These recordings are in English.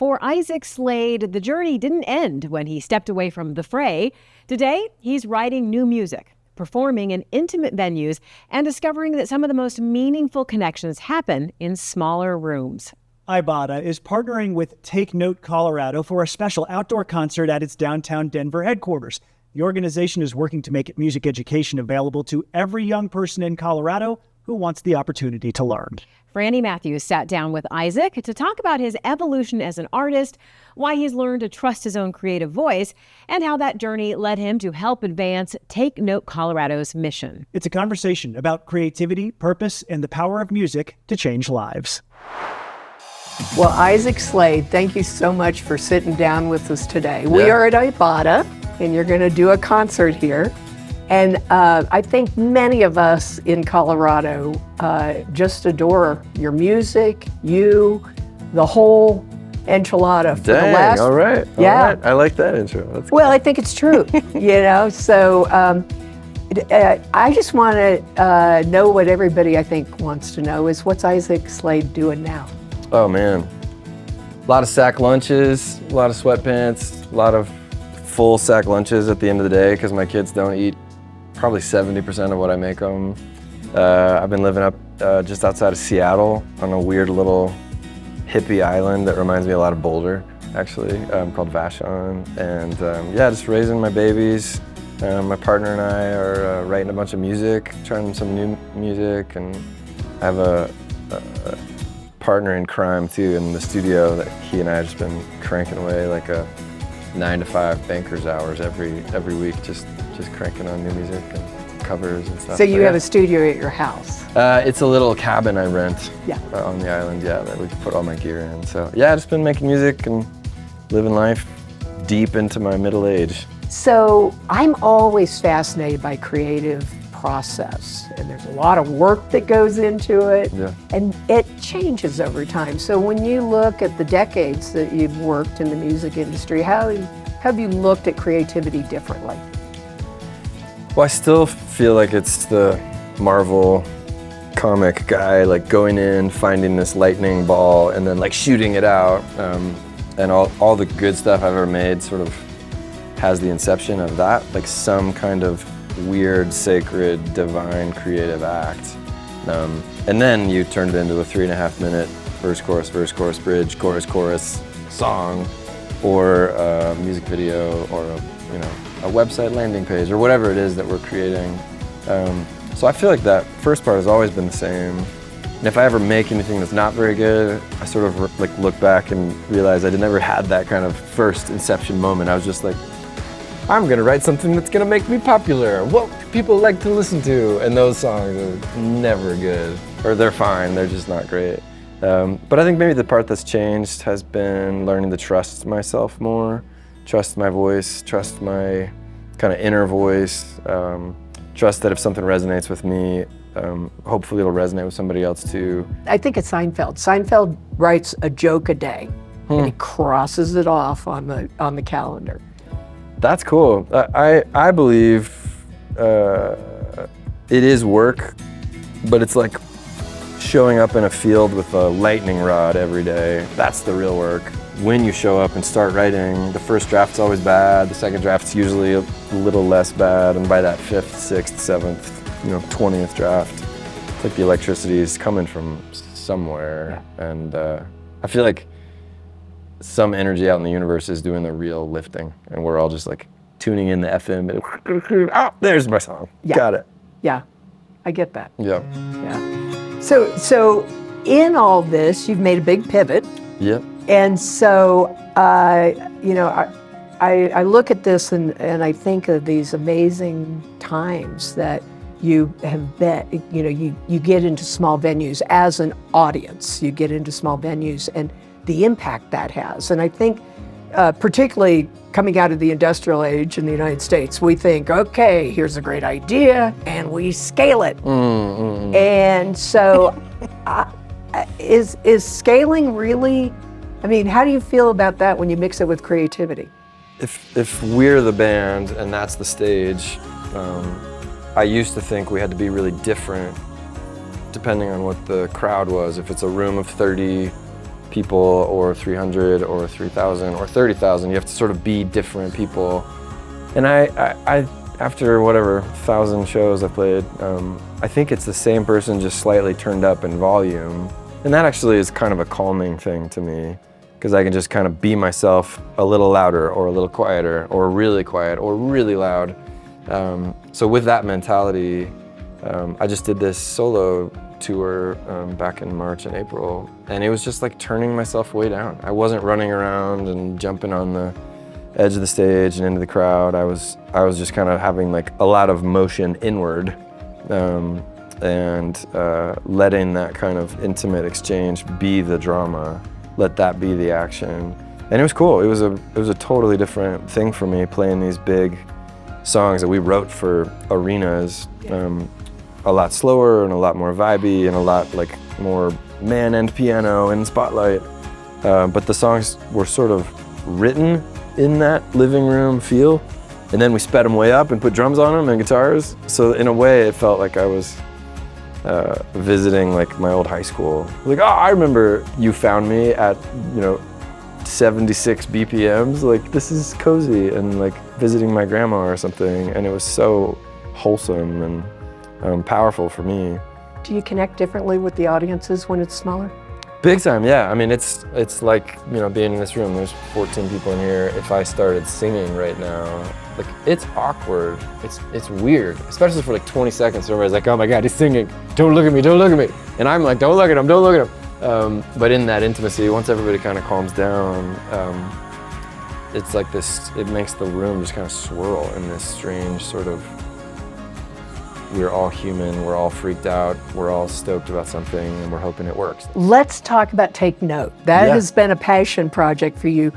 For Isaac Slade, the journey didn't end when he stepped away from the Fray. Today, he's writing new music, performing in intimate venues, and discovering that some of the most meaningful connections happen in smaller rooms. Ibotta is partnering with Take Note Colorado for a special outdoor concert at its downtown Denver headquarters. The organization is working to make music education available to every young person in Colorado who wants the opportunity to learn. Franny Matthews sat down with Isaac to talk about his evolution as an artist, why he's learned to trust his own creative voice, and how that journey led him to help advance Take Note Colorado's mission. It's a conversation about creativity, purpose, and the power of music to change lives. Well, Isaac Slade, thank you so much for sitting down with us today. Yeah. We are at Ibotta, and you're going to do a concert here. And I think many of us in Colorado just adore your music, you, the whole enchilada. For Dang, the last, all right. Yeah. All right. I like that intro. That's well, I think it's true, So I just want to know what everybody, I think, wants to know is what's Isaac Slade doing now? Oh, man. A lot of sack lunches, a lot of sweatpants, a lot of full sack lunches at the end of the day because my kids don't eat probably 70% of what I make them. I've been living up just outside of Seattle on a weird little hippie island that reminds me a lot of Boulder, actually, called Vashon. And yeah, just raising my babies. My partner and I are writing a bunch of music, trying some new music, and I have a partner in crime too in the studio that he and I have just been cranking away like a 9 to 5 banker's hours every week, just cranking on new music and covers and stuff. So you have a studio at your house? It's a little cabin I rent Yeah. On the island, yeah, that we can put all my gear in. So yeah, I've just been making music and living life deep into my middle age. So I'm always fascinated by creative process, and there's a lot of work that goes into it, Yeah. and it changes over time. So when you look at the decades that you've worked in the music industry, how have you looked at creativity differently? Well, I still feel like it's the Marvel comic guy, like going in, finding this lightning ball, and then like shooting it out. And all the good stuff I've ever made sort of has the inception of that, like some kind of weird, sacred, divine, creative act. And then you turn it into a 3.5 minute verse, chorus, bridge, chorus, song, or a music video, or a website landing page, or whatever it is that we're creating. So I feel like that first part has always been the same. And if I ever make anything that's not very good, I sort of like look back and realize I never had that kind of first inception moment. I was just like, I'm gonna write something that's gonna make me popular. What people like to listen to, and those songs are never good, or they're fine, they're just not great. But I think maybe the part that's changed has been learning to trust myself more, trust my voice, trust my kind of inner voice, trust that if something resonates with me, hopefully it'll resonate with somebody else too. I think it's Seinfeld. Seinfeld writes a joke a day, and he crosses it off on the calendar. That's cool. I believe it is work, but it's like showing up in a field with a lightning rod every day. That's the real work. When you show up and start writing, the first draft's always bad, the second draft's usually a little less bad, and by that 5th, 6th, 7th, 20th draft, it's like the electricity is coming from somewhere. And I feel like some energy out in the universe is doing the real lifting, and we're all just like tuning in the FM and oh, there's my song. Yeah. Got it. Yeah, I get that. Yeah. Yeah. So in all this, you've made a big pivot. Yep. And so, I look at this and I think of these amazing times that you have been, you get into small venues as an audience, you get into small venues and the impact that has. And I think particularly coming out of the industrial age in the United States, we think, okay, here's a great idea and we scale it. And so is scaling really, how do you feel about that when you mix it with creativity? If we're the band and that's the stage, I used to think we had to be really different depending on what the crowd was. If it's a room of 30 people or 300 or 3,000 or 30,000. You have to sort of be different people. And I after whatever 1,000 shows I've played, I think it's the same person just slightly turned up in volume. And that actually is kind of a calming thing to me, because I can just kind of be myself a little louder or a little quieter or really quiet or really loud. So with that mentality, I just did this solo tour back in March and April, and it was just like turning myself way down. I wasn't running around and jumping on the edge of the stage and into the crowd. I was just kind of having like a lot of motion inward, and letting that kind of intimate exchange be the drama, let that be the action. And it was cool. It was a totally different thing for me, playing these big songs that we wrote for arenas, a lot slower and a lot more vibey and a lot like more man and piano and spotlight. But the songs were sort of written in that living room feel, and then we sped them way up and put drums on them and guitars. So in a way, it felt like I was visiting like my old high school. Like, oh, I remember you found me at 76 BPMs. Like, this is cozy, and like visiting my grandma or something. And it was so wholesome and powerful for me. Do you connect differently with the audiences when it's smaller? Big time, yeah. I mean, it's like, being in this room. There's 14 people in here. If I started singing right now, like, it's awkward. It's weird, especially for like 20 seconds. Everybody's like, oh my God, he's singing. Don't look at me, don't look at me. And I'm like, don't look at him, don't look at him. But in that intimacy, once everybody kind of calms down, it's like this, it makes the room just kind of swirl in this strange sort of, we're all human, we're all freaked out, we're all stoked about something, and we're hoping it works. Let's talk about Take Note. That has been a passion project for you.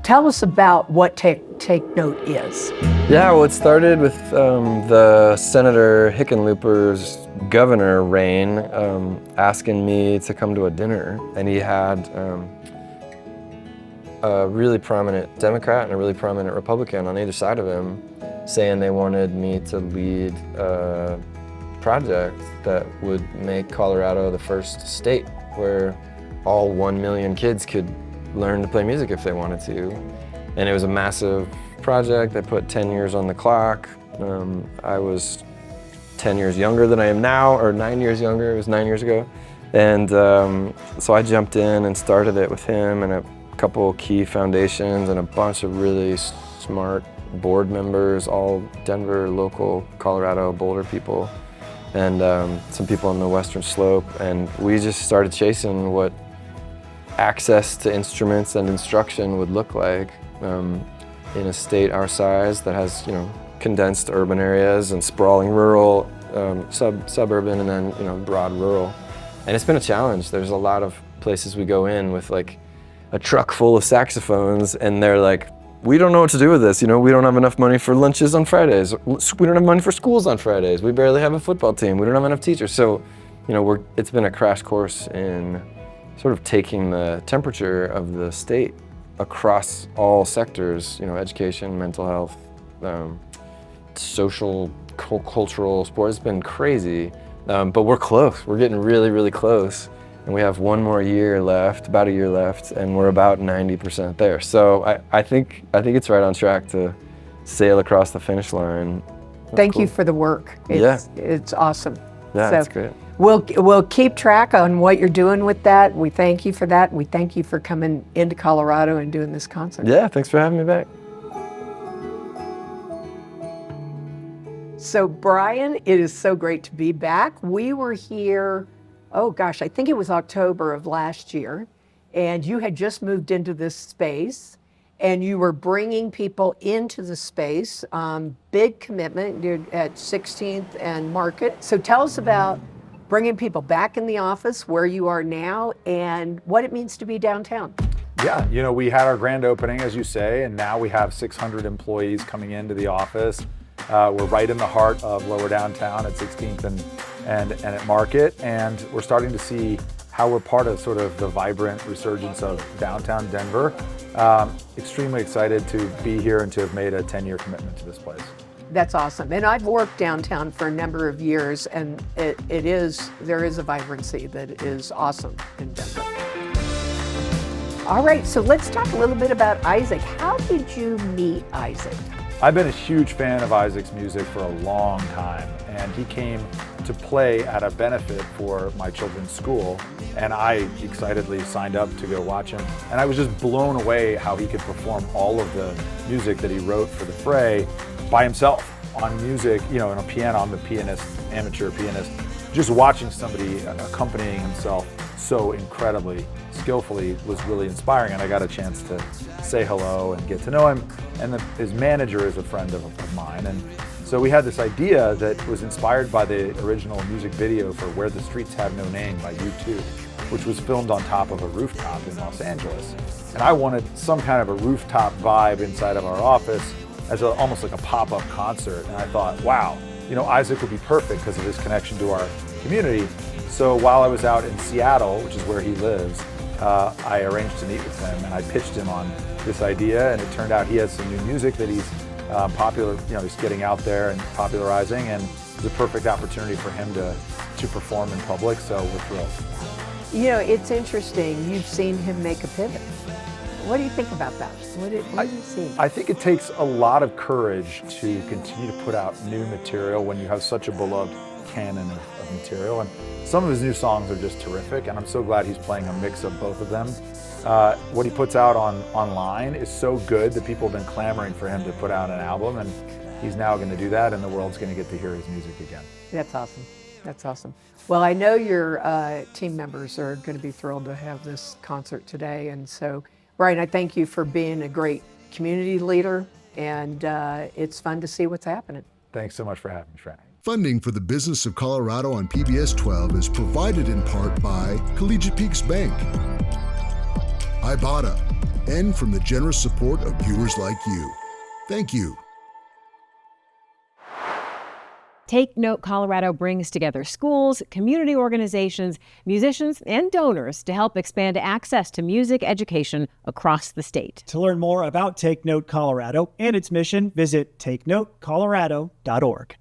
Tell us about what Take Note is. Yeah, well, it started with the Senator Hickenlooper's governor reign asking me to come to a dinner, and he had a really prominent Democrat and a really prominent Republican on either side of him, saying they wanted me to lead a project that would make Colorado the first state where all 1 million kids could learn to play music if they wanted to. And it was a massive project. They put 10 years on the clock. I was 10 years younger than I am now, or 9 years younger. It was 9 years ago. And so I jumped in and started it with him and a couple key foundations and a bunch of really smart board members, all Denver, local, Colorado, Boulder people, and some people on the Western Slope. And we just started chasing what access to instruments and instruction would look like in a state our size that has, condensed urban areas and sprawling rural, suburban, and then, broad rural. And it's been a challenge. There's a lot of places we go in with like a truck full of saxophones, and they're like, we don't know what to do with this. We don't have enough money for lunches on Fridays. We don't have money for schools on Fridays. We barely have a football team. We don't have enough teachers. So, it's been a crash course in sort of taking the temperature of the state across all sectors, education, mental health, social, cultural, sports. It's been crazy, but we're close. We're getting really, really close. And we have one more year left, about a year left, and we're about 90% there. So I think it's right on track to sail across the finish line. Thank you for the work. It's awesome. Yeah, so that's great. We'll keep track on what you're doing with that. We thank you for that. We thank you for coming into Colorado and doing this concert. Yeah, thanks for having me back. So Bryan, it is so great to be back. We were here, oh gosh, I think it was October of last year, and you had just moved into this space, and you were bringing people into the space. Big commitment. You're at 16th and Market. So tell us about bringing people back in the office, where you are now, and what it means to be downtown. Yeah, we had our grand opening, as you say, and now we have 600 employees coming into the office. We're right in the heart of lower downtown at 16th and at Market, and we're starting to see how we're part of sort of the vibrant resurgence of downtown Denver. Extremely excited to be here and to have made a 10-year commitment to this place. That's awesome. And I've worked downtown for a number of years, and there is a vibrancy that is awesome in Denver. All right, so let's talk a little bit about Isaac. How did you meet Isaac? I've been a huge fan of Isaac's music for a long time, and he came to play at a benefit for my children's school, and I excitedly signed up to go watch him. And I was just blown away how he could perform all of the music that he wrote for the Fray by himself on music, you know, on a piano. I'm a pianist, amateur pianist. Just watching somebody accompanying himself so incredibly skillfully was really inspiring, and I got a chance to say hello and get to know him. And his manager is a friend of mine, and so we had this idea that was inspired by the original music video for Where the Streets Have No Name by U2, which was filmed on top of a rooftop in Los Angeles. And I wanted some kind of a rooftop vibe inside of our office as almost like a pop-up concert. And I thought, wow, you know, Isaac would be perfect because of his connection to our community. So while I was out in Seattle, which is where he lives, I arranged to meet with him, and I pitched him on this idea, and it turned out he has some new music that he's popular, you know, he's getting out there and popularizing, and it's a perfect opportunity for him to perform in public, so we're thrilled. You know, it's interesting. You've seen him make a pivot. What do you think about that? What do you see? I think it takes a lot of courage to continue to put out new material when you have such a beloved canon of material. And some of his new songs are just terrific, and I'm so glad he's playing a mix of both of them. What he puts out online is so good that people have been clamoring for him to put out an album, and he's now going to do that, and the world's going to get to hear his music again. That's awesome. That's awesome. Well, I know your team members are going to be thrilled to have this concert today, and so, Bryan, I thank you for being a great community leader, and it's fun to see what's happening. Thanks so much for having me, Fray. Funding for the Business of Colorado on PBS 12 is provided in part by Collegiate Peaks Bank, Ibotta, and from the generous support of viewers like you. Thank you. Take Note Colorado brings together schools, community organizations, musicians, and donors to help expand access to music education across the state. To learn more about Take Note Colorado and its mission, visit takenotecolorado.org.